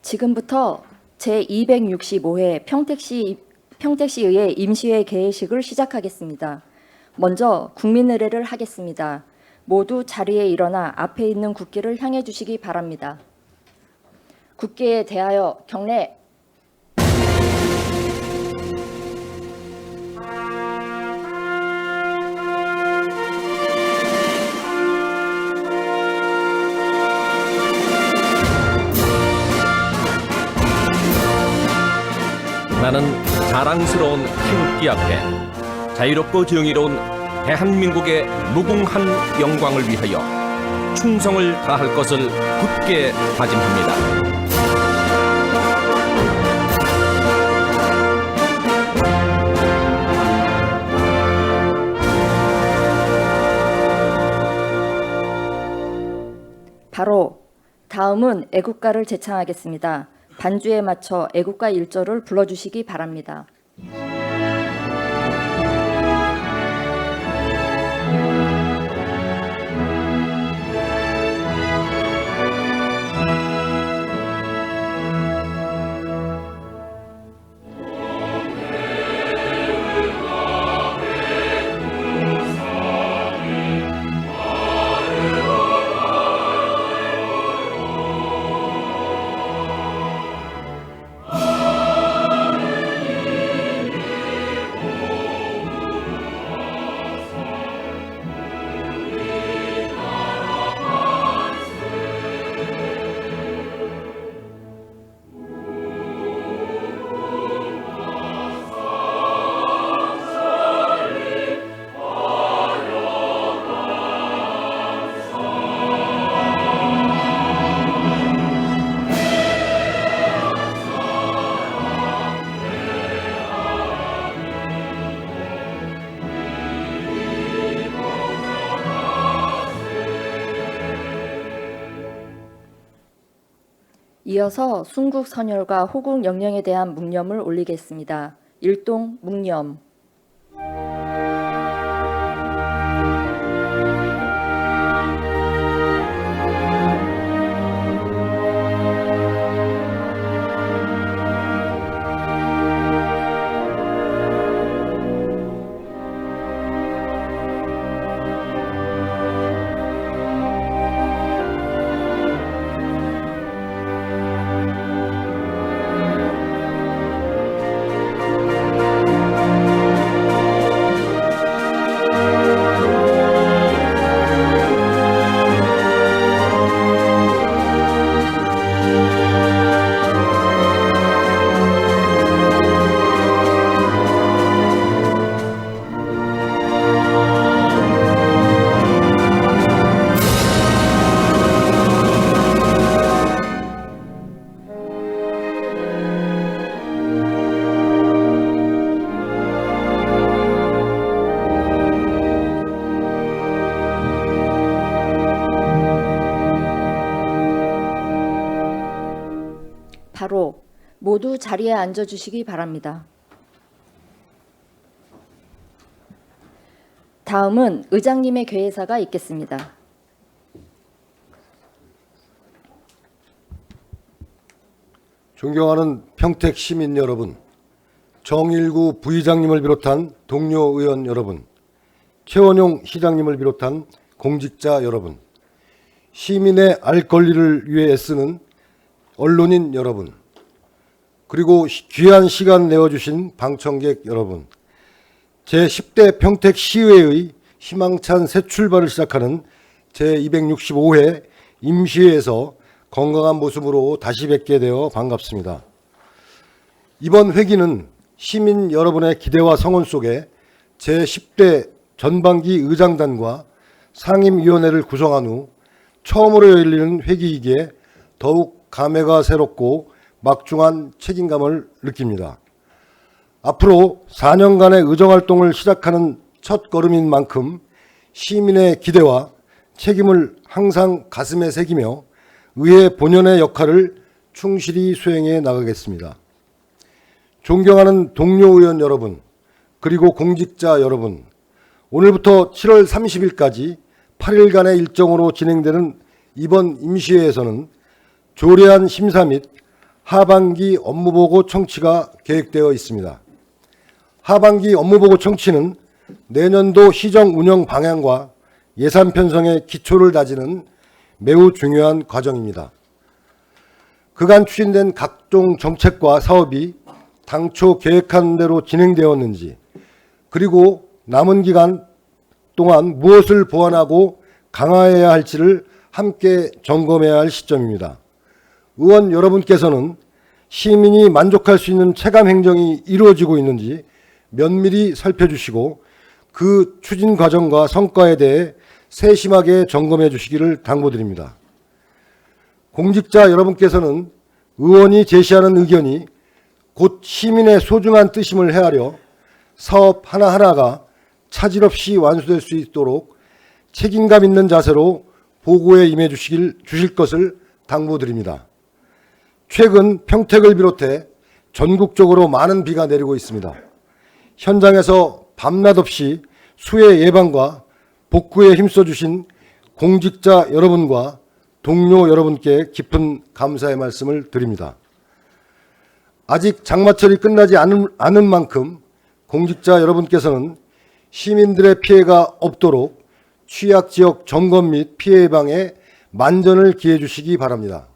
지금부터 제265회 평택시의회 임시회 개회식을 시작하겠습니다. 먼저 국민의례를 하겠습니다. 모두 자리에 일어나 앞에 있는 국기를 향해 주시기 바랍니다. 국기에 대하여 경례. 나는 자랑스러운 태극기 앞에 자유롭고 정의로운 대한민국의 무궁한 영광을 위하여 충성을 다할 것을 굳게 다짐합니다. 바로 다음은 애국가를 제창하겠습니다. 반주에 맞춰 애국가 1절을 불러주시기 바랍니다. 이어서 순국 선열과 호국 영령에 대한 묵념을 올리겠습니다. 일동 묵념. 바로 모두 자리에 앉아주시기 바랍니다. 다음은 의장님의 괴사가 있겠습니다. 존경하는 평택 시민 여러분, 정일구 부의장님을 비롯한 동료 의원 여러분, 최원용 시장님을 비롯한 공직자 여러분, 시민의 알 권리를 위해 애쓰는 언론인 여러분, 그리고 귀한 시간 내어주신 방청객 여러분, 제10대 평택시의회의 희망찬 새 출발을 시작하는 제265회 임시회에서 건강한 모습으로 다시 뵙게 되어 반갑습니다. 이번 회기는 시민 여러분의 기대와 성원 속에 제10대 전반기 의장단과 상임위원회를 구성한 후 처음으로 열리는 회기이기에 더욱 감회가 새롭고 막중한 책임감을 느낍니다. 앞으로 4년간의 의정활동을 시작하는 첫 걸음인 만큼 시민의 기대와 책임을 항상 가슴에 새기며 의회 본연의 역할을 충실히 수행해 나가겠습니다. 존경하는 동료 의원 여러분, 그리고 공직자 여러분, 오늘부터 7월 30일까지 8일간의 일정으로 진행되는 이번 임시회에서는 조례안 심사 및 하반기 업무보고 청취가 계획되어 있습니다. 하반기 업무보고 청취는 내년도 시정 운영 방향과 예산 편성의 기초를 다지는 매우 중요한 과정입니다. 그간 추진된 각종 정책과 사업이 당초 계획한 대로 진행되었는지, 그리고 남은 기간 동안 무엇을 보완하고 강화해야 할지를 함께 점검해야 할 시점입니다. 의원 여러분께서는 시민이 만족할 수 있는 체감 행정이 이루어지고 있는지 면밀히 살펴주시고 그 추진 과정과 성과에 대해 세심하게 점검해 주시기를 당부드립니다. 공직자 여러분께서는 의원이 제시하는 의견이 곧 시민의 소중한 뜻임을 헤아려 사업 하나하나가 차질 없이 완수될 수 있도록 책임감 있는 자세로 보고에 임해 주실 것을 당부드립니다. 최근 평택을 비롯해 전국적으로 많은 비가 내리고 있습니다. 현장에서 밤낮 없이 수해 예방과 복구에 힘써주신 공직자 여러분과 동료 여러분께 깊은 감사의 말씀을 드립니다. 아직 장마철이 끝나지 않은 만큼 공직자 여러분께서는 시민들의 피해가 없도록 취약지역 점검 및 피해 예방에 만전을 기해 주시기 바랍니다.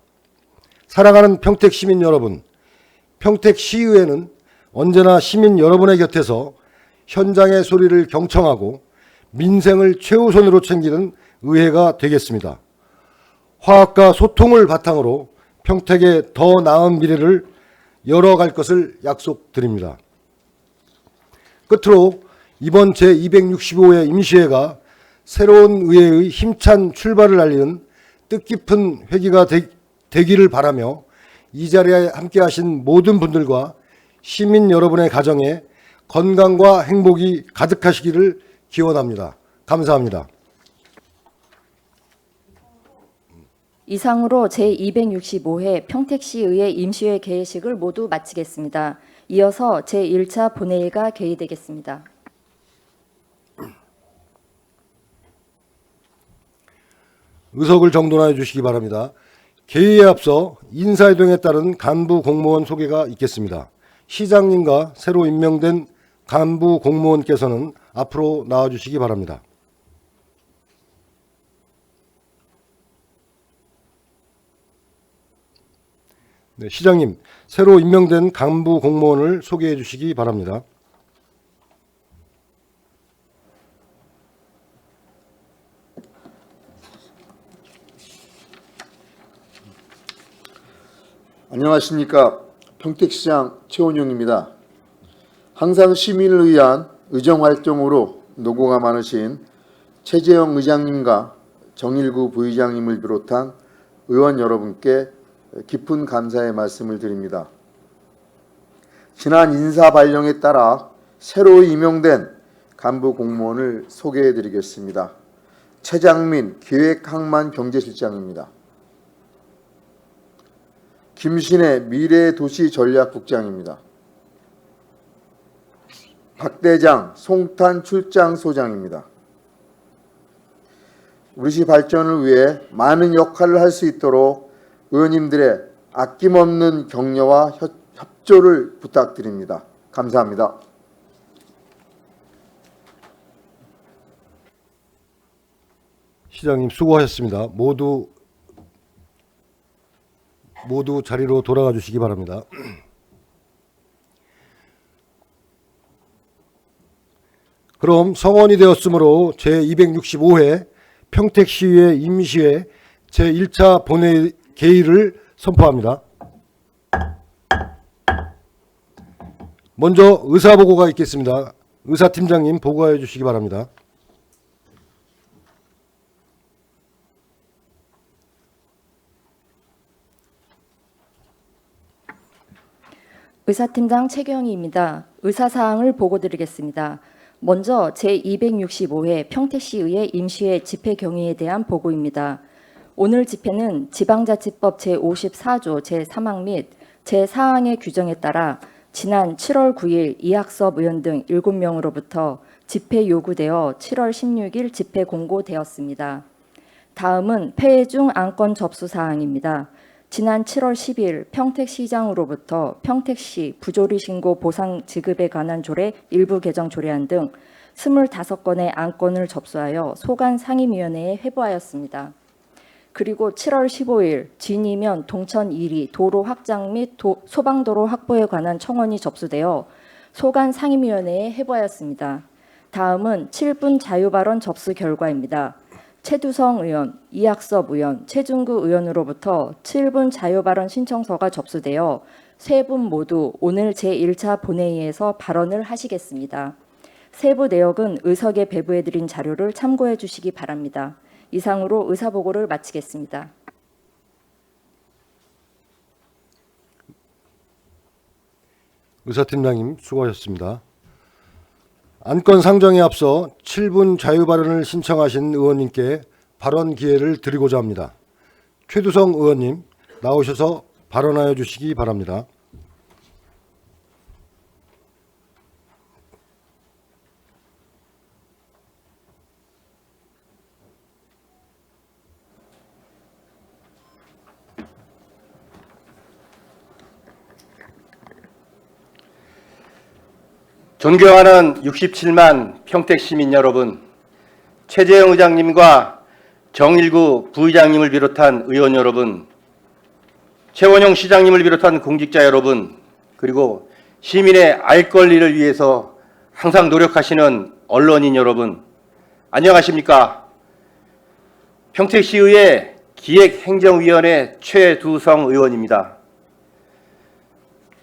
사랑하는 평택 시민 여러분, 평택시의회는 언제나 시민 여러분의 곁에서 현장의 소리를 경청하고 민생을 최우선으로 챙기는 의회가 되겠습니다. 화합과 소통을 바탕으로 평택의 더 나은 미래를 열어갈 것을 약속드립니다. 끝으로 이번 제265회 임시회가 새로운 의회의 힘찬 출발을 알리는 뜻깊은 회기가 되기를 바라며 이 자리에 함께하신 모든 분들과 시민 여러분의 가정에 건강과 행복이 가득하시기를 기원합니다. 감사합니다. 이상으로 제265회 평택시의회 임시회 개회식을 모두 마치겠습니다. 이어서 제1차 본회의가 개의되겠습니다. 의석을 정돈하여 주시기 바랍니다. 개의에 앞서 인사이동에 따른 간부 공무원 소개가 있겠습니다. 시장님과 새로 임명된 간부 공무원께서는 앞으로 나와주시기 바랍니다. 네, 시장님, 새로 임명된 간부 공무원을 소개해 주시기 바랍니다. 안녕하십니까. 평택시장 최원용입니다. 항상 시민을 위한 의정활동으로 노고가 많으신 최재형 의장님과 정일구 부의장님을 비롯한 의원 여러분께 깊은 감사의 말씀을 드립니다. 지난 인사 발령에 따라 새로 임명된 간부 공무원을 소개해 드리겠습니다. 최장민 기획항만경제실장입니다. 김신혜 미래도시전략국장입니다. 박대장 송탄출장소장입니다. 우리시 발전을 위해 많은 역할을 할 수 있도록 의원님들의 아낌없는 격려와 협조를 부탁드립니다. 감사합니다. 시장님 수고하셨습니다. 모두 자리로 돌아가 주시기 바랍니다. 그럼 성원이 되었으므로 제265회 평택시의회 임시회 제1차 본회의 개의를 선포합니다. 먼저 의사보고가 있겠습니다. 의사팀장님 보고해 주시기 바랍니다. 의사팀장 최경희입니다. 의사사항을 보고드리겠습니다. 먼저 제265회 평택시의회 임시회 집회 경위에 대한 보고입니다. 오늘 집회는 지방자치법 제54조 제3항 및 제4항의 규정에 따라 지난 7월 9일 이학섭 의원 등 7명으로부터 집회 요구되어 7월 16일 집회 공고되었습니다. 다음은 폐해 중 안건 접수 사항입니다. 지난 7월 10일 평택시장으로부터 평택시 부조리 신고 보상 지급에 관한 조례 일부 개정 조례안 등 25건의 안건을 접수하여 소관 상임위원회에 회부하였습니다. 그리고 7월 15일 진이면 동천 1리 도로 확장 및 소방도로 확보에 관한 청원이 접수되어 소관 상임위원회에 회부하였습니다. 다음은 7분 자유발언 접수 결과입니다. 최두성 의원, 이학섭 의원, 최중구 의원으로부터 7분 자유발언 신청서가 접수되어 세 분 모두 오늘 제1차 본회의에서 발언을 하시겠습니다. 세부 내역은 의석에 배부해드린 자료를 참고해 주시기 바랍니다. 이상으로 의사보고를 마치겠습니다. 의사팀장님 수고하셨습니다. 안건 상정에 앞서 7분 자유 발언을 신청하신 의원님께 발언 기회를 드리고자 합니다. 최두성 의원님 나오셔서 발언하여 주시기 바랍니다. 존경하는 67만 평택 시민 여러분, 최재형 의장님과 정일구 부의장님을 비롯한 의원 여러분, 최원용 시장님을 비롯한 공직자 여러분, 그리고 시민의 알 권리를 위해서 항상 노력하시는 언론인 여러분, 안녕하십니까? 평택시의회 기획행정위원회 최두성 의원입니다.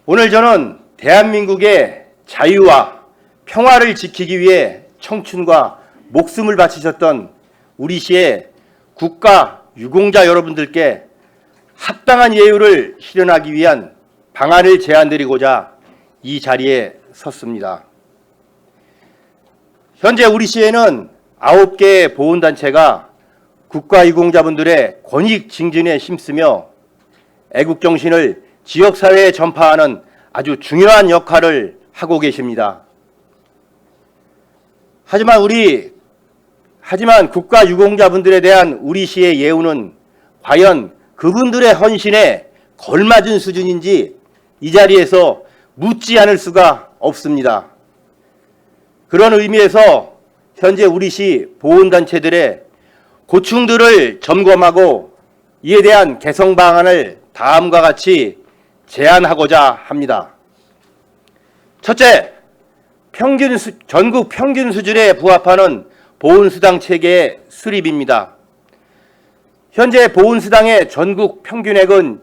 오늘 저는 대한민국의 자유와 평화를 지키기 위해 청춘과 목숨을 바치셨던 우리 시의 국가 유공자 여러분들께 합당한 예우를 실현하기 위한 방안을 제안드리고자 이 자리에 섰습니다. 현재 우리 시에는 9개의 보훈단체가 국가 유공자분들의 권익 증진에 힘쓰며 애국정신을 지역사회에 전파하는 아주 중요한 역할을 하고 계십니다. 하지만 국가 유공자분들에 대한 우리 시의 예우는 과연 그분들의 헌신에 걸맞은 수준인지 이 자리에서 묻지 않을 수가 없습니다. 그런 의미에서 현재 우리 시 보훈단체들의 고충들을 점검하고 이에 대한 개선 방안을 다음과 같이 제안하고자 합니다. 첫째, 전국 평균 수준에 부합하는 보훈수당 체계의 수립입니다. 현재 보훈수당의 전국 평균액은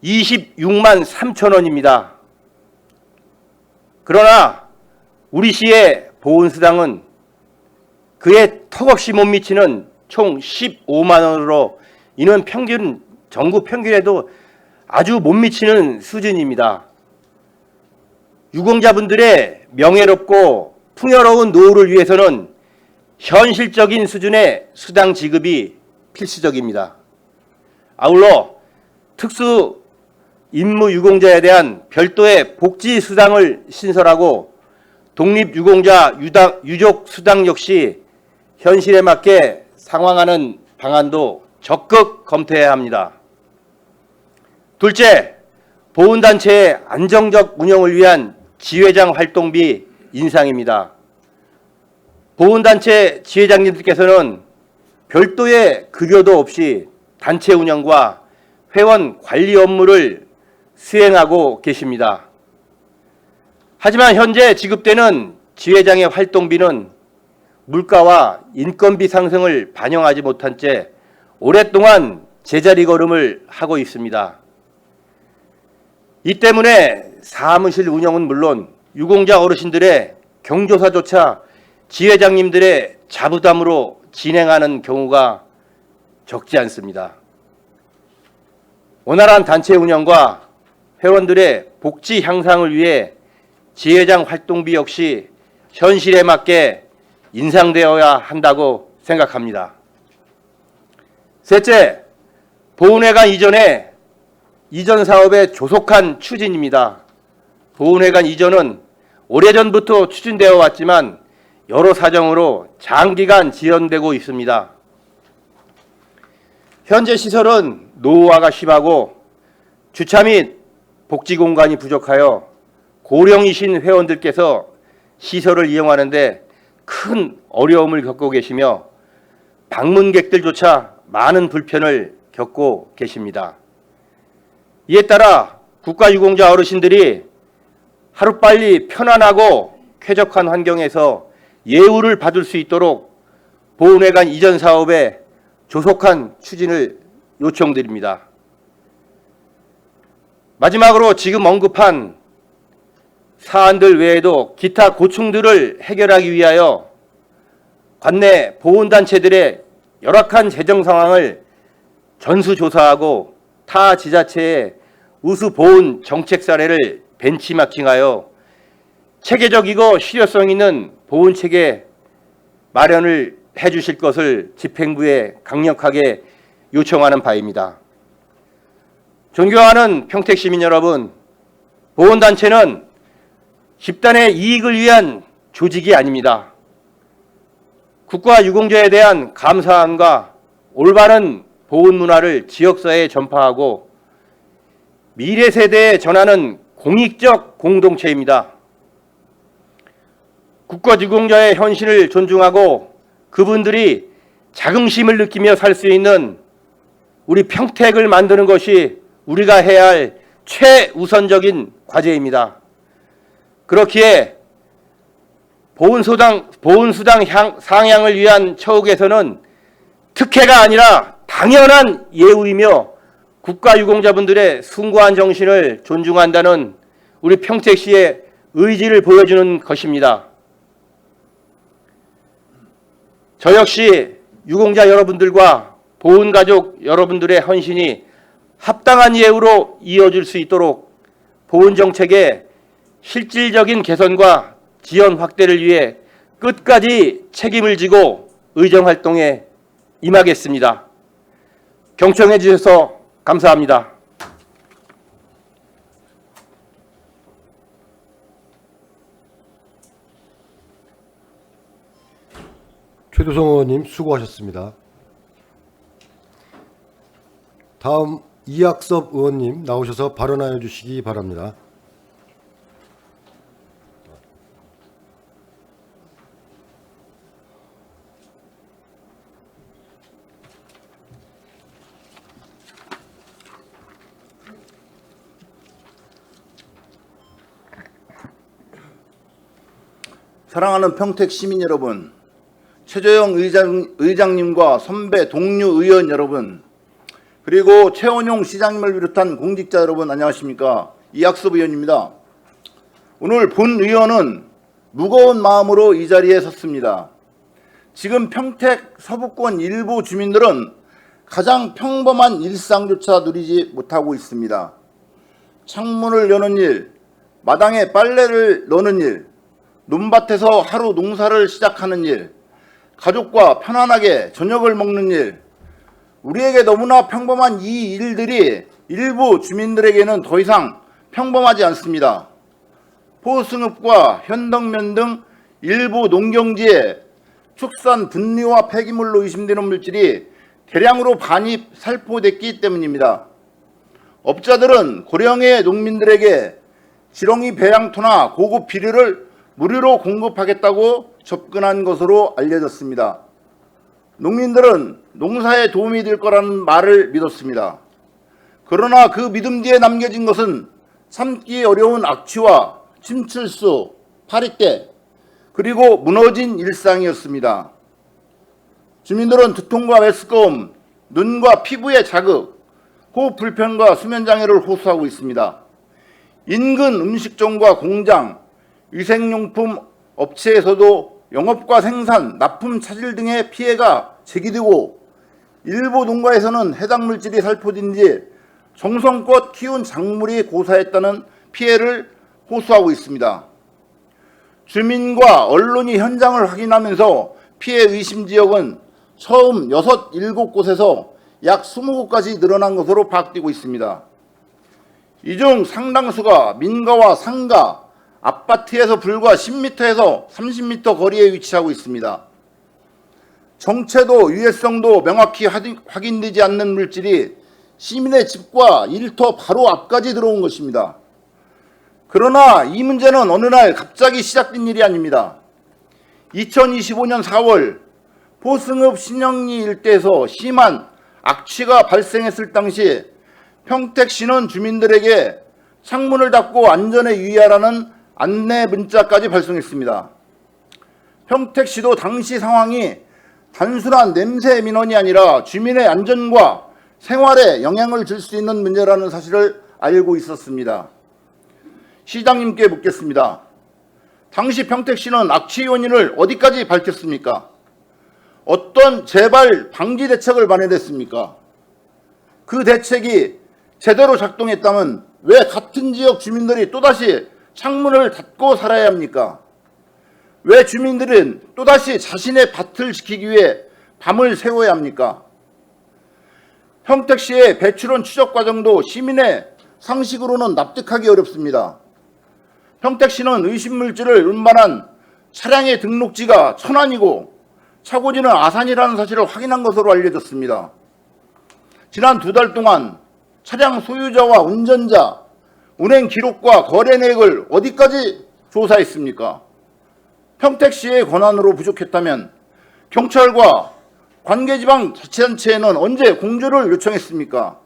26만 3천 원입니다. 그러나 우리 시의 보훈수당은 그에 턱없이 못 미치는 총 15만 원으로 이는 전국 평균에도 아주 못 미치는 수준입니다. 유공자분들의 명예롭고 풍요로운 노후를 위해서는 현실적인 수준의 수당 지급이 필수적입니다. 아울러 특수 임무 유공자에 대한 별도의 복지 수당을 신설하고 독립 유공자 유족 수당 역시 현실에 맞게 상황하는 방안도 적극 검토해야 합니다. 둘째, 보훈단체의 안정적 운영을 위한 지회장 활동비 인상입니다. 보훈단체 지회장님들께서는 별도의 급여도 없이 단체 운영과 회원 관리 업무를 수행하고 계십니다. 하지만 현재 지급되는 지회장의 활동비는 물가와 인건비 상승을 반영하지 못한 채 오랫동안 제자리 걸음을 하고 있습니다. 이 때문에 사무실 운영은 물론 유공자 어르신들의 경조사조차 지회장님들의 자부담으로 진행하는 경우가 적지 않습니다. 원활한 단체 운영과 회원들의 복지 향상을 위해 지회장 활동비 역시 현실에 맞게 인상되어야 한다고 생각합니다. 셋째, 보훈회관 이전 사업의 조속한 추진입니다. 보훈회관 이전은 오래전부터 추진되어 왔지만 여러 사정으로 장기간 지연되고 있습니다. 현재 시설은 노후화가 심하고 주차 및 복지 공간이 부족하여 고령이신 회원들께서 시설을 이용하는데 큰 어려움을 겪고 계시며 방문객들조차 많은 불편을 겪고 계십니다. 이에 따라 국가유공자 어르신들이 하루빨리 편안하고 쾌적한 환경에서 예우를 받을 수 있도록 보훈회관 이전 사업의 조속한 추진을 요청드립니다. 마지막으로 지금 언급한 사안들 외에도 기타 고충들을 해결하기 위하여 관내 보훈단체들의 열악한 재정 상황을 전수조사하고 타 지자체의 우수 보훈 정책 사례를 벤치마킹하여 체계적이고 실효성 있는 보훈 체계 마련을 해주실 것을 집행부에 강력하게 요청하는 바입니다. 존경하는 평택시민 여러분, 보훈단체는 집단의 이익을 위한 조직이 아닙니다. 국가 유공자에 대한 감사함과 올바른 보훈 문화를 지역사회에 전파하고 미래 세대에 전하는 공익적 공동체입니다. 국가 유공자의 헌신을 존중하고 그분들이 자긍심을 느끼며 살 수 있는 우리 평택을 만드는 것이 우리가 해야 할 최우선적인 과제입니다. 그렇기에 보훈수당 상향을 위한 처우 개선은 특혜가 아니라 당연한 예우이며 국가유공자분들의 숭고한 정신을 존중한다는 우리 평택시의 의지를 보여주는 것입니다. 저 역시 유공자 여러분들과 보훈가족 여러분들의 헌신이 합당한 예우로 이어질 수 있도록 보훈정책의 실질적인 개선과 지원 확대를 위해 끝까지 책임을 지고 의정활동에 임하겠습니다. 경청해 주셔서 감사합니다. 최두성 의원님 수고하셨습니다. 다음 이학섭 의원님 나오셔서 발언하여 주시기 바랍니다. 사랑하는 평택 시민 여러분, 최재형 의장님과 선배 동료 의원 여러분, 그리고 최원용 시장님을 비롯한 공직자 여러분 안녕하십니까? 이학섭 의원입니다. 오늘 본 의원은 무거운 마음으로 이 자리에 섰습니다. 지금 평택 서부권 일부 주민들은 가장 평범한 일상조차 누리지 못하고 있습니다. 창문을 여는 일, 마당에 빨래를 넣는 일, 논밭에서 하루 농사를 시작하는 일, 가족과 편안하게 저녁을 먹는 일, 우리에게 너무나 평범한 이 일들이 일부 주민들에게는 더 이상 평범하지 않습니다. 포승읍과 현덕면 등 일부 농경지에 축산 분리와 폐기물로 의심되는 물질이 대량으로 반입 살포됐기 때문입니다. 업자들은 고령의 농민들에게 지렁이 배양토나 고급 비료를 무료로 공급하겠다고 접근한 것으로 알려졌습니다. 농민들은 농사에 도움이 될 거라는 말을 믿었습니다. 그러나 그 믿음 뒤에 남겨진 것은 참기 어려운 악취와 침출수, 파리떼, 그리고 무너진 일상이었습니다. 주민들은 두통과 메스꺼움, 눈과 피부의 자극, 호흡 불편과 수면 장애를 호소하고 있습니다. 인근 음식점과 공장, 위생용품 업체에서도 영업과 생산, 납품 차질 등의 피해가 제기되고 일부 농가에서는 해당 물질이 살포된 뒤 정성껏 키운 작물이 고사했다는 피해를 호소하고 있습니다. 주민과 언론이 현장을 확인하면서 피해 의심 지역은 처음 6, 7곳에서 약 20곳까지 늘어난 것으로 파악되고 있습니다. 이 중 상당수가 민가와 상가, 아파트에서 불과 10m에서 30m 거리에 위치하고 있습니다. 정체도 유해성도 명확히 확인되지 않는 물질이 시민의 집과 일터 바로 앞까지 들어온 것입니다. 그러나 이 문제는 어느 날 갑자기 시작된 일이 아닙니다. 2025년 4월 포승읍 신영리 일대에서 심한 악취가 발생했을 당시 평택시는 주민들에게 창문을 닫고 안전에 유의하라는 안내 문자까지 발송했습니다. 평택시도 당시 상황이 단순한 냄새 민원이 아니라 주민의 안전과 생활에 영향을 줄 수 있는 문제라는 사실을 알고 있었습니다. 시장님께 묻겠습니다. 당시 평택시는 악취 원인을 어디까지 밝혔습니까? 어떤 재발 방지 대책을 마련했습니까? 그 대책이 제대로 작동했다면 왜 같은 지역 주민들이 또다시 창문을 닫고 살아야 합니까? 왜 주민들은 또다시 자신의 밭을 지키기 위해 밤을 새워야 합니까? 평택시의 배출원 추적 과정도 시민의 상식으로는 납득하기 어렵습니다. 평택시는 의심물질을 운반한 차량의 등록지가 천안이고 차고지는 아산이라는 사실을 확인한 것으로 알려졌습니다. 지난 2달 동안 차량 소유자와 운전자, 운행 기록과 거래 내역을 어디까지 조사했습니까? 평택시의 권한으로 부족했다면 경찰과 관계지방자치단체에는 언제 공조를 요청했습니까?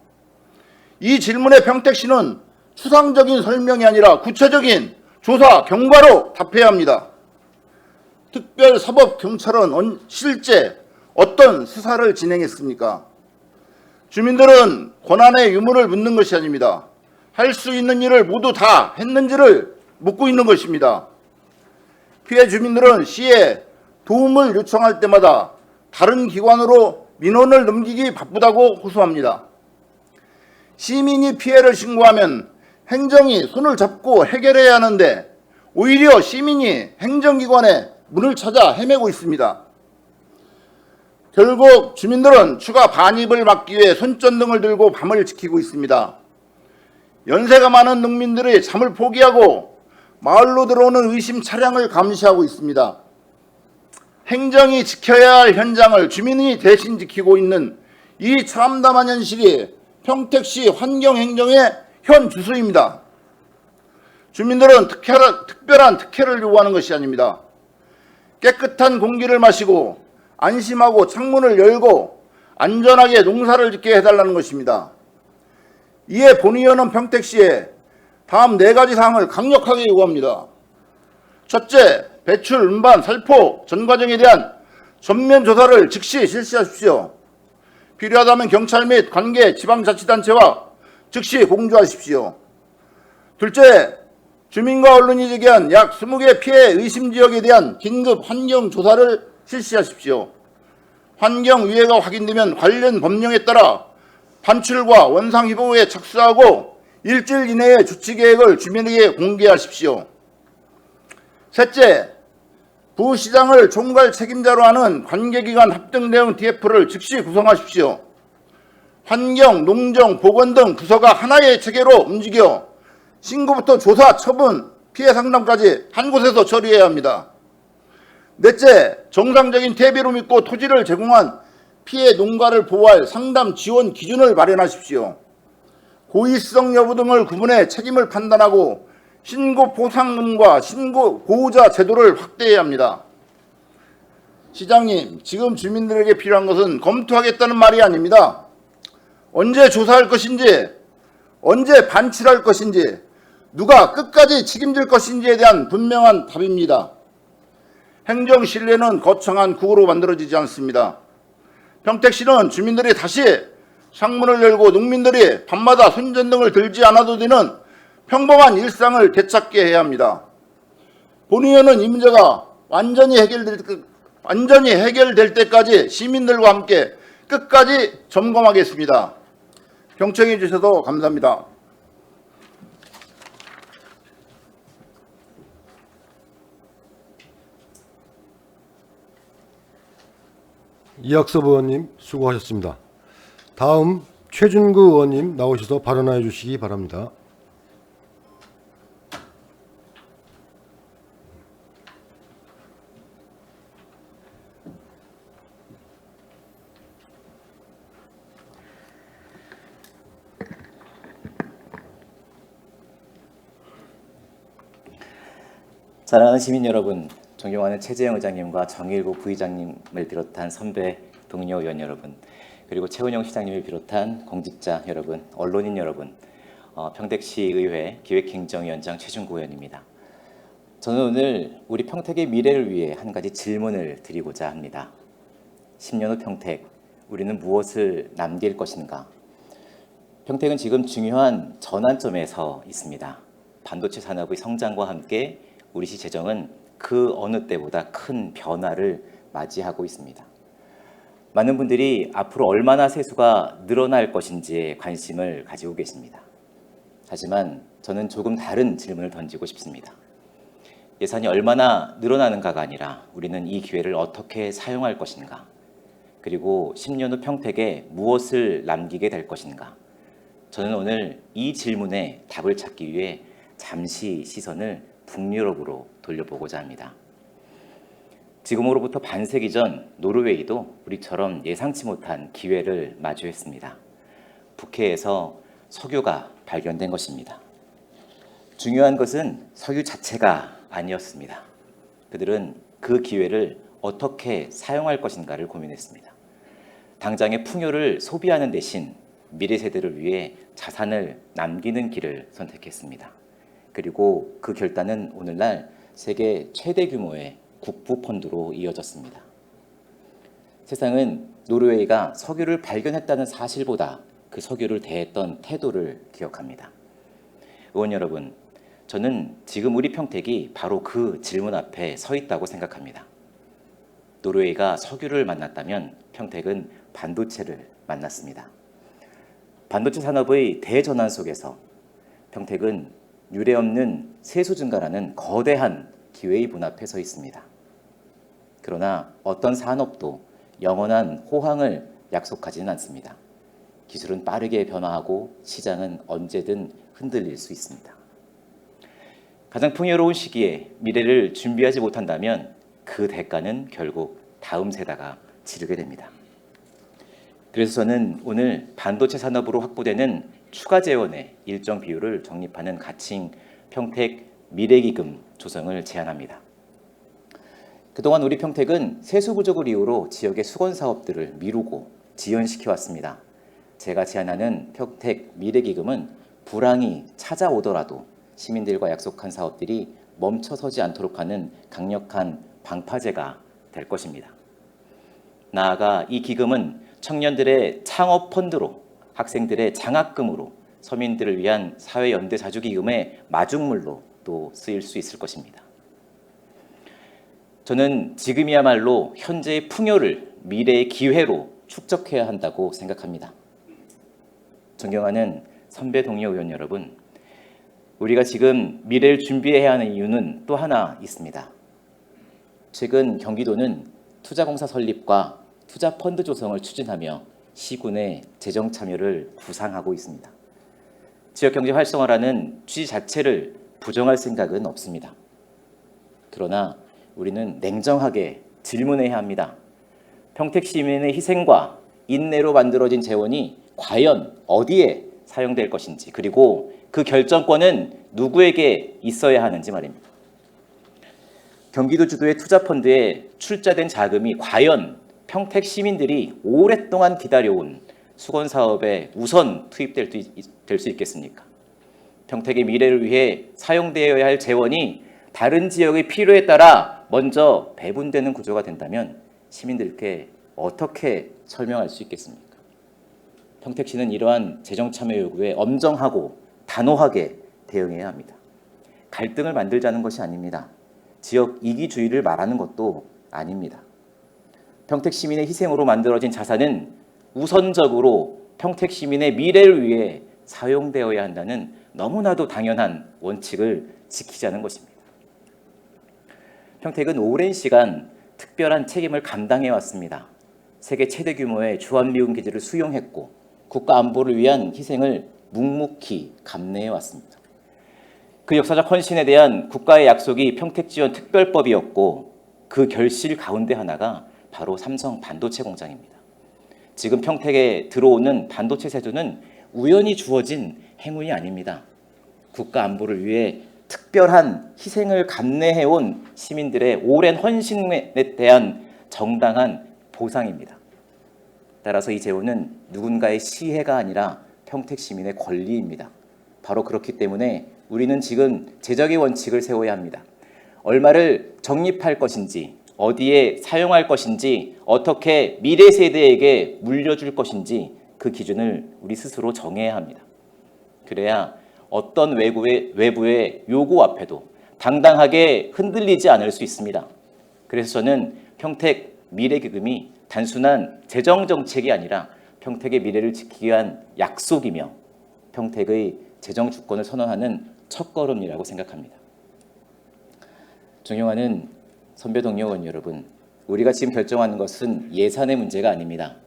이 질문에 평택시는 추상적인 설명이 아니라 구체적인 조사 경과로 답해야 합니다. 특별사법경찰은 실제 어떤 수사를 진행했습니까? 주민들은 권한의 유무를 묻는 것이 아닙니다. 할 수 있는 일을 모두 다 했는지를 묻고 있는 것입니다. 피해 주민들은 시에 도움을 요청할 때마다 다른 기관으로 민원을 넘기기 바쁘다고 호소합니다. 시민이 피해를 신고하면 행정이 손을 잡고 해결해야 하는데 오히려 시민이 행정기관의 문을 찾아 헤매고 있습니다. 결국 주민들은 추가 반입을 막기 위해 손전등을 들고 밤을 지키고 있습니다. 연세가 많은 농민들이 잠을 포기하고 마을로 들어오는 의심 차량을 감시하고 있습니다. 행정이 지켜야 할 현장을 주민이 대신 지키고 있는 이 참담한 현실이 평택시 환경행정의 현 주소입니다. 주민들은 특별한 특혜를 요구하는 것이 아닙니다. 깨끗한 공기를 마시고 안심하고 창문을 열고 안전하게 농사를 짓게 해달라는 것입니다. 이에 본의원은 평택시에 다음 4가지 사항을 강력하게 요구합니다. 첫째, 배출, 운반, 살포 전 과정에 대한 전면 조사를 즉시 실시하십시오. 필요하다면 경찰 및 관계 지방자치단체와 즉시 공조하십시오. 둘째, 주민과 언론이 제기한 약 20개 피해 의심 지역에 대한 긴급 환경 조사를 실시하십시오. 환경 위해가 확인되면 관련 법령에 따라 반출과 원상 회복에 착수하고 일주일 이내에 조치 계획을 주민에게 공개하십시오. 셋째, 부시장을 총괄 책임자로 하는 관계기관 합동 대응 TF를 즉시 구성하십시오. 환경, 농정, 보건 등 부서가 하나의 체계로 움직여 신고부터 조사, 처분, 피해 상담까지 한 곳에서 처리해야 합니다. 넷째, 정상적인 대비로 믿고 토지를 제공한 피해 농가를 보호할 상담 지원 기준을 마련하십시오. 고의성 여부 등을 구분해 책임을 판단하고 신고 보상금과 신고 보호자 제도를 확대해야 합니다. 시장님, 지금 주민들에게 필요한 것은 검토하겠다는 말이 아닙니다. 언제 조사할 것인지, 언제 반출할 것인지, 누가 끝까지 책임질 것인지에 대한 분명한 답입니다. 행정 신뢰는 거창한 구호로 만들어지지 않습니다. 평택시는 주민들이 다시 창문을 열고 농민들이 밤마다 손전등을 들지 않아도 되는 평범한 일상을 되찾게 해야 합니다. 본의원은 이 문제가 완전히 해결될 때까지 시민들과 함께 끝까지 점검하겠습니다. 경청해 주셔서 감사합니다. 이학섭 의원님 수고하셨습니다. 다음 최준구 의원님 나오셔서 발언해 주시기 바랍니다. 사랑하는 시민 여러분, 존경하는 최재형 의장님과 정일구 부의장님을 비롯한 선배 동료 의원 여러분, 그리고 최은영 시장님을 비롯한 공직자 여러분, 언론인 여러분, 평택시의회 기획행정위원장 최준구 의원입니다. 저는 오늘 우리 평택의 미래를 위해 한 가지 질문을 드리고자 합니다. 10년 후 평택, 우리는 무엇을 남길 것인가? 평택은 지금 중요한 전환점에 서 있습니다. 반도체 산업의 성장과 함께 우리 시 재정은 그 어느 때보다 큰 변화를 맞이하고 있습니다. 많은 분들이 앞으로 얼마나 세수가 늘어날 것인지에 관심을 가지고 계십니다. 하지만 저는 조금 다른 질문을 던지고 싶습니다. 예산이 얼마나 늘어나는가가 아니라 우리는 이 기회를 어떻게 사용할 것인가? 그리고 10년 후 평택에 무엇을 남기게 될 것인가? 저는 오늘 이 질문에 답을 찾기 위해 잠시 시선을 북유럽으로 돌려보고자 합니다. 지금으로부터 반세기 전 노르웨이도 우리처럼 예상치 못한 기회를 마주했습니다. 북해에서 석유가 발견된 것입니다. 중요한 것은 석유 자체가 아니었습니다. 그들은 그 기회를 어떻게 사용할 것인가를 고민했습니다. 당장의 풍요를 소비하는 대신 미래 세대를 위해 자산을 남기는 길을 선택했습니다. 그리고 그 결단은 오늘날 세계 최대 규모의 국부 펀드로 이어졌습니다. 세상은 노르웨이가 석유를 발견했다는 사실보다 그 석유를 대했던 태도를 기억합니다. 의원 여러분, 저는 지금 우리 평택이 바로 그 질문 앞에 서 있다고 생각합니다. 노르웨이가 석유를 만났다면 평택은 반도체를 만났습니다. 반도체 산업의 대전환 속에서 평택은 유례없는 세수 증가라는 거대한 기회의 문 앞에 서 있습니다. 그러나 어떤 산업도 영원한 호황을 약속하지는 않습니다. 기술은 빠르게 변화하고 시장은 언제든 흔들릴 수 있습니다. 가장 풍요로운 시기에 미래를 준비하지 못한다면 그 대가는 결국 다음 세대가 치르게 됩니다. 그래서 저는 오늘 반도체 산업으로 확보되는 추가 재원의 일정 비율을 적립하는 가칭 평택 미래기금 조성을 제안합니다. 그동안 우리 평택은 세수 부족을 이유로 지역의 수건 사업들을 미루고 지연시켜 왔습니다. 제가 제안하는 평택 미래기금은 불황이 찾아오더라도 시민들과 약속한 사업들이 멈춰서지 않도록 하는 강력한 방파제가 될 것입니다. 나아가 이 기금은 청년들의 창업 펀드로, 학생들의 장학금으로, 서민들을 위한 사회연대자주기금의 마중물로 또 쓰일 수 있을 것입니다. 저는 지금이야말로 현재의 풍요를 미래의 기회로 축적해야 한다고 생각합니다. 존경하는 선배 동료 의원 여러분, 우리가 지금 미래를 준비해야 하는 이유는 또 하나 있습니다. 최근 경기도는 투자공사 설립과 투자펀드 조성을 추진하며 시군의 재정 참여를 구상하고 있습니다. 지역경제 활성화라는 취지 자체를 부정할 생각은 없습니다. 그러나 우리는 냉정하게 질문해야 합니다. 평택 시민의 희생과 인내로 만들어진 재원이 과연 어디에 사용될 것인지, 그리고 그 결정권은 누구에게 있어야 하는지 말입니다. 경기도 주도의 투자펀드에 출자된 자금이 과연 평택 시민들이 오랫동안 기다려온 수건 사업에 우선 투입될 수 있겠습니까? 평택의 미래를 위해 사용되어야 할 재원이 다른 지역의 필요에 따라 먼저 배분되는 구조가 된다면 시민들께 어떻게 설명할 수 있겠습니까? 평택시는 이러한 재정 참여 요구에 엄정하고 단호하게 대응해야 합니다. 갈등을 만들자는 것이 아닙니다. 지역 이기주의를 말하는 것도 아닙니다. 평택 시민의 희생으로 만들어진 자산은 우선적으로 평택 시민의 미래를 위해 사용되어야 한다는 너무나도 당연한 원칙을 지키자는 것입니다. 평택은 오랜 시간 특별한 책임을 감당해 왔습니다. 세계 최대 규모의 주한미군 기지를 수용했고 국가 안보를 위한 희생을 묵묵히 감내해 왔습니다. 그 역사적 헌신에 대한 국가의 약속이 평택지원 특별법이었고 그 결실 가운데 하나가 바로 삼성 반도체 공장입니다. 지금 평택에 들어오는 반도체 세수는 우연히 주어진 행운이 아닙니다. 국가 안보를 위해 특별한 희생을 감내해온 시민들의 오랜 헌신에 대한 정당한 보상입니다. 따라서 이 재원은 누군가의 시혜가 아니라 평택 시민의 권리입니다. 바로 그렇기 때문에 우리는 지금 제적의 원칙을 세워야 합니다. 얼마를 적립할 것인지, 어디에 사용할 것인지, 어떻게 미래 세대에게 물려줄 것인지 그 기준을 우리 스스로 정해야 합니다. 그래야 어떤 외부의 요구 앞에도 당당하게 흔들리지 않을 수 있습니다. 그래서 저는 평택 미래기금이 단순한 재정정책이 아니라 평택의 미래를 지키기 위한 약속이며 평택의 재정 주권을 선언하는 첫걸음이라고 생각합니다. 존경하는 선배 동료 의원 여러분, 우리가 지금 결정하는 것은 예산의 문제가 아닙니다.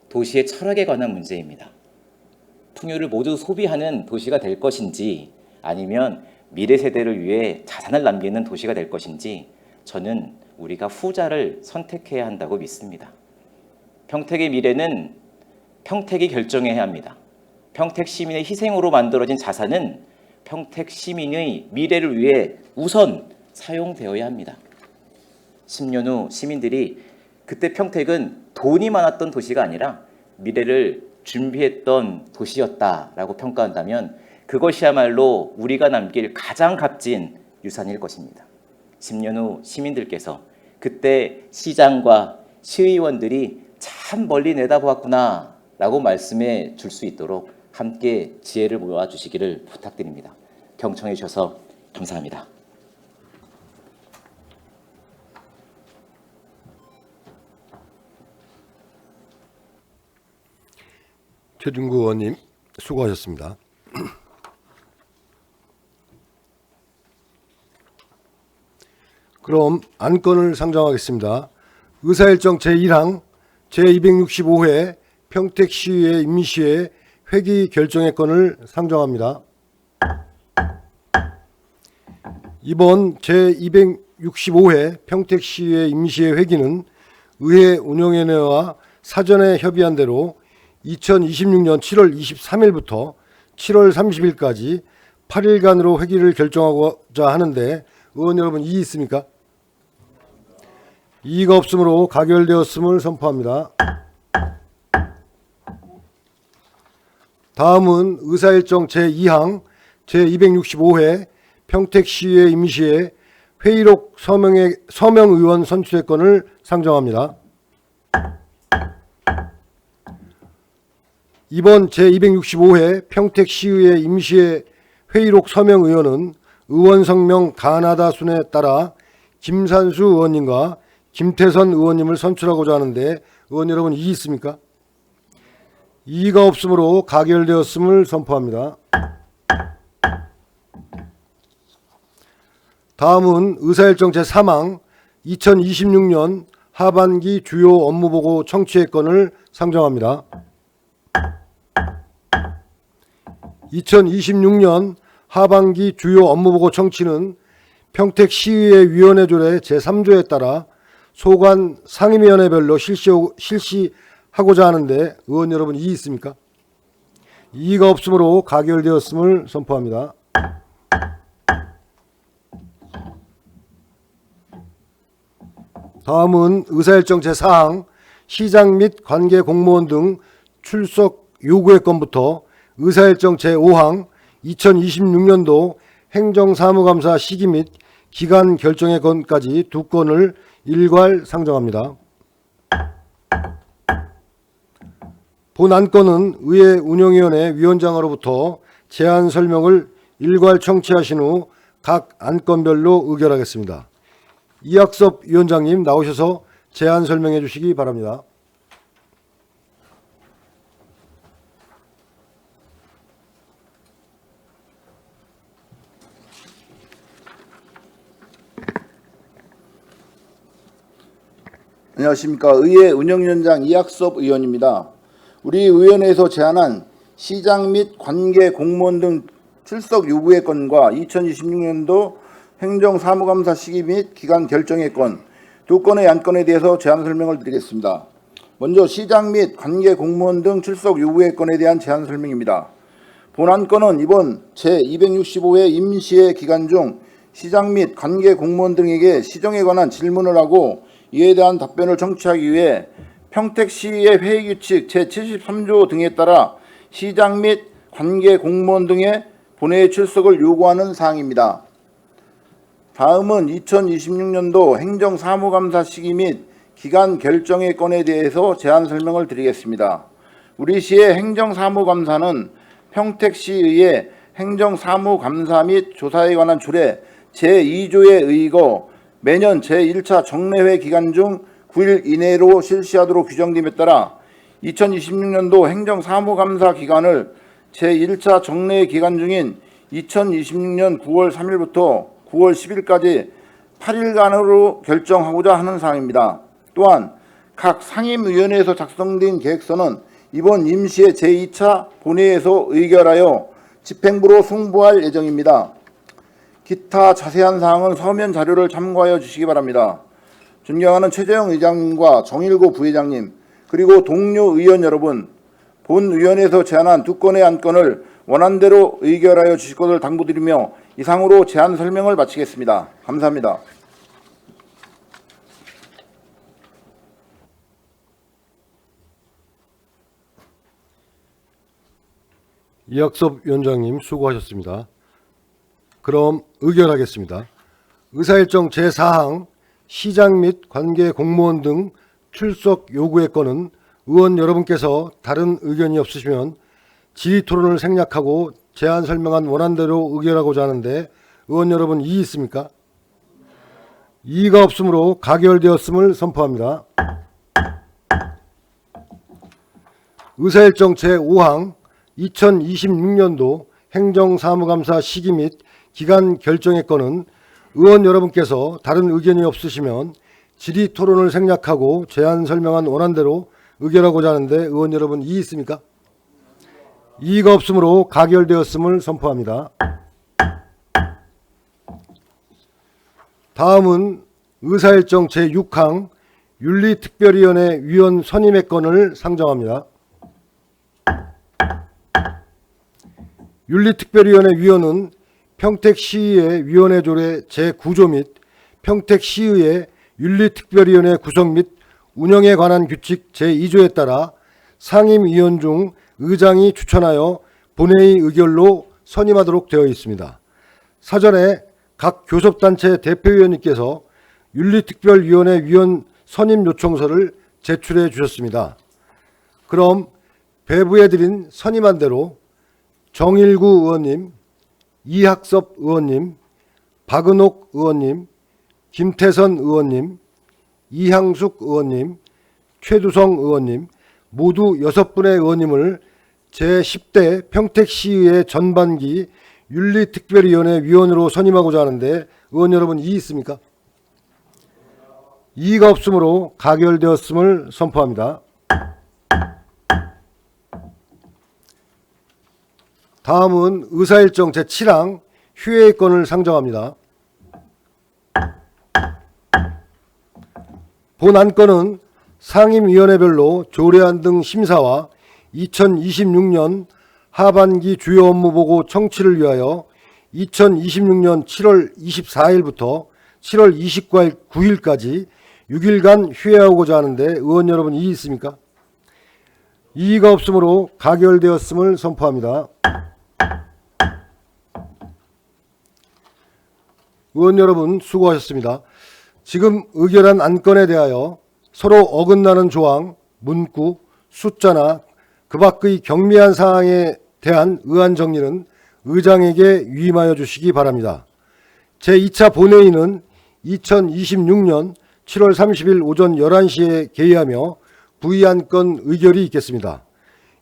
도시의 철학에 관한 문제입니다. 풍요를 모두 소비하는 도시가 될 것인지 아니면 미래 세대를 위해 자산을 남기는 도시가 될 것인지 저는 우리가 후자를 선택해야 한다고 믿습니다. 평택의 미래는 평택이 결정해야 합니다. 평택 시민의 희생으로 만들어진 자산은 평택 시민의 미래를 위해 우선 사용되어야 합니다. 10년 후 시민들이 그때 평택은 돈이 많았던 도시가 아니라 미래를 준비했던 도시였다라고 평가한다면 그것이야말로 우리가 남길 가장 값진 유산일 것입니다. 10년 후 시민들께서 그때 시장과 시의원들이 참 멀리 내다보았구나 라고 말씀해 줄 수 있도록 함께 지혜를 모아주시기를 부탁드립니다. 경청해 주셔서 감사합니다. 최준구 의원님 수고하셨습니다. 그럼 안건을 상정하겠습니다. 의사일정 제1항 제265회 평택시의회 임시회 회기 결정의 건을 상정합니다. 이번 제265회 평택시의회 임시회 회기는 의회 운영위원회와 사전에 협의한 대로 2026년 7월 23일부터 7월 30일까지 8일간으로 회기를 결정하고자 하는데 의원 여러분 이의 있습니까? 이의가 없으므로 가결되었음을 선포합니다. 다음은 의사일정 제2항 제265회 평택시의회 임시회 회의록 서명 의원 선출의 건을 상정합니다. 이번 제265회 평택시의회 임시회 회의록 서명 의원은 의원 성명 가나다 순에 따라 김산수 의원님과 김태선 의원님을 선출하고자 하는데 의원 여러분 이의 있습니까? 이의가 없으므로 가결되었음을 선포합니다. 다음은 의사일정 제3항 2026년 하반기 주요 업무보고 청취의 건을 상정합니다. 2026년 하반기 주요 업무보고 청취는 평택시의회 위원회조례 제3조에 따라 소관 상임위원회별로 실시하고자 하는데 의원 여러분 이의 있습니까? 이의가 없으므로 가결되었음을 선포합니다. 다음은 의사일정 제4항 시장 및 관계 공무원 등 출석 요구의 건부터 의사일정 제5항 2026년도 행정사무감사 시기 및 기간 결정의 건까지 두 건을 일괄 상정합니다. 본 안건은 의회 운영위원회 위원장으로부터 제안 설명을 일괄 청취하신 후 각 안건별로 의결하겠습니다. 이학섭 위원장님 나오셔서 제안 설명해 주시기 바랍니다. 안녕하십니까. 의회 운영위원장 이학섭 의원입니다. 우리 의원회에서 제안한 시장 및 관계 공무원 등 출석 요구의 건과 2026년도 행정사무감사 시기 및 기간 결정의 건 두 건의 안건에 대해서 제안 설명을 드리겠습니다. 먼저 시장 및 관계 공무원 등 출석 요구의 건에 대한 제안 설명입니다. 본안건은 이번 제265회 임시회 기간 중 시장 및 관계 공무원 등에게 시정에 관한 질문을 하고 이에 대한 답변을 청취하기 위해 평택시의 회의규칙 제73조 등에 따라 시장 및 관계 공무원 등의 본회의 출석을 요구하는 사항입니다. 다음은 2026년도 행정사무감사 시기 및 기간 결정의 건에 대해서 제안 설명을 드리겠습니다. 우리 시의 행정사무감사는 평택시의회 행정사무감사 및 조사에 관한 조례 제2조에 의거 매년 제1차 정례회 기간 중 9일 이내로 실시하도록 규정됨에 따라 2026년도 행정사무감사 기간을 제1차 정례회 기간 중인 2026년 9월 3일부터 9월 10일까지 8일간으로 결정하고자 하는 사항입니다. 또한 각 상임위원회에서 작성된 계획서는 이번 임시회 제2차 본회의에서 의결하여 집행부로 송부할 예정입니다. 기타 자세한 사항은 서면 자료를 참고하여 주시기 바랍니다. 존경하는 최재형 의장님과 정일고 부회장님 그리고 동료 의원 여러분, 본 위원회에서 제안한 두 건의 안건을 원안대로 의결하여 주실 것을 당부드리며 이상으로 제안 설명을 마치겠습니다. 감사합니다. 이학섭 위원장님 수고하셨습니다. 그럼 의결하겠습니다. 의사일정 제4항 시장 및 관계 공무원 등 출석 요구의 건은 의원 여러분께서 다른 의견이 없으시면 질의토론을 생략하고 제안 설명한 원안대로 의결하고자 하는데 의원 여러분 이의 있습니까? 이의가 없으므로 가결되었음을 선포합니다. 의사일정 제5항 2026년도 행정사무감사 시기 및 기간 결정의 건은 의원 여러분께서 다른 의견이 없으시면 질의토론을 생략하고 제안 설명한 원안대로 의결하고자 하는데 의원 여러분 이의 있습니까? 이의가 없으므로 가결되었음을 선포합니다. 다음은 의사일정 제6항 윤리특별위원회 위원 선임의 건을 상정합니다. 윤리특별위원회 위원은 평택시의회 위원회 조례 제9조 및 평택시의회 윤리특별위원회 구성 및 운영에 관한 규칙 제2조에 따라 상임위원 중 의장이 추천하여 본회의 의결로 선임하도록 되어 있습니다. 사전에 각 교섭단체 대표위원님께서 윤리특별위원회 위원 선임 요청서를 제출해 주셨습니다. 그럼 배부해드린 선임안 대로 정일구 의원님, 이학섭 의원님, 박은옥 의원님, 김태선 의원님, 이향숙 의원님, 최두성 의원님 모두 6분의 의원님을 제10대 평택시의회 전반기 윤리특별위원회 위원으로 선임하고자 하는데 의원 여러분 이의 있습니까? 이의가 없으므로 가결되었음을 선포합니다. 다음은 의사일정 제7항 휴회의 건을 상정합니다. 본 안건은 상임위원회별로 조례안 등 심사와 2026년 하반기 주요 업무보고 청취를 위하여 2026년 7월 24일부터 7월 29일까지 6일간 휴회하고자 하는데 의원 여러분 이의 있습니까? 이의가 없으므로 가결되었음을 선포합니다. 의원 여러분 수고하셨습니다. 지금 의결한 안건에 대하여 서로 어긋나는 조항, 문구, 숫자나 그 밖의 경미한 사항에 대한 의안 정리는 의장에게 위임하여 주시기 바랍니다. 제2차 본회의는 2026년 7월 30일 오전 11시에 개의하며 부의안건 의결이 있겠습니다.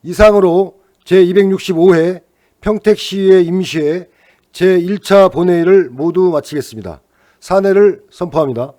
이상으로 제265회 평택시의회 임시회 제1차 본회의를 모두 마치겠습니다. 사내를 선포합니다.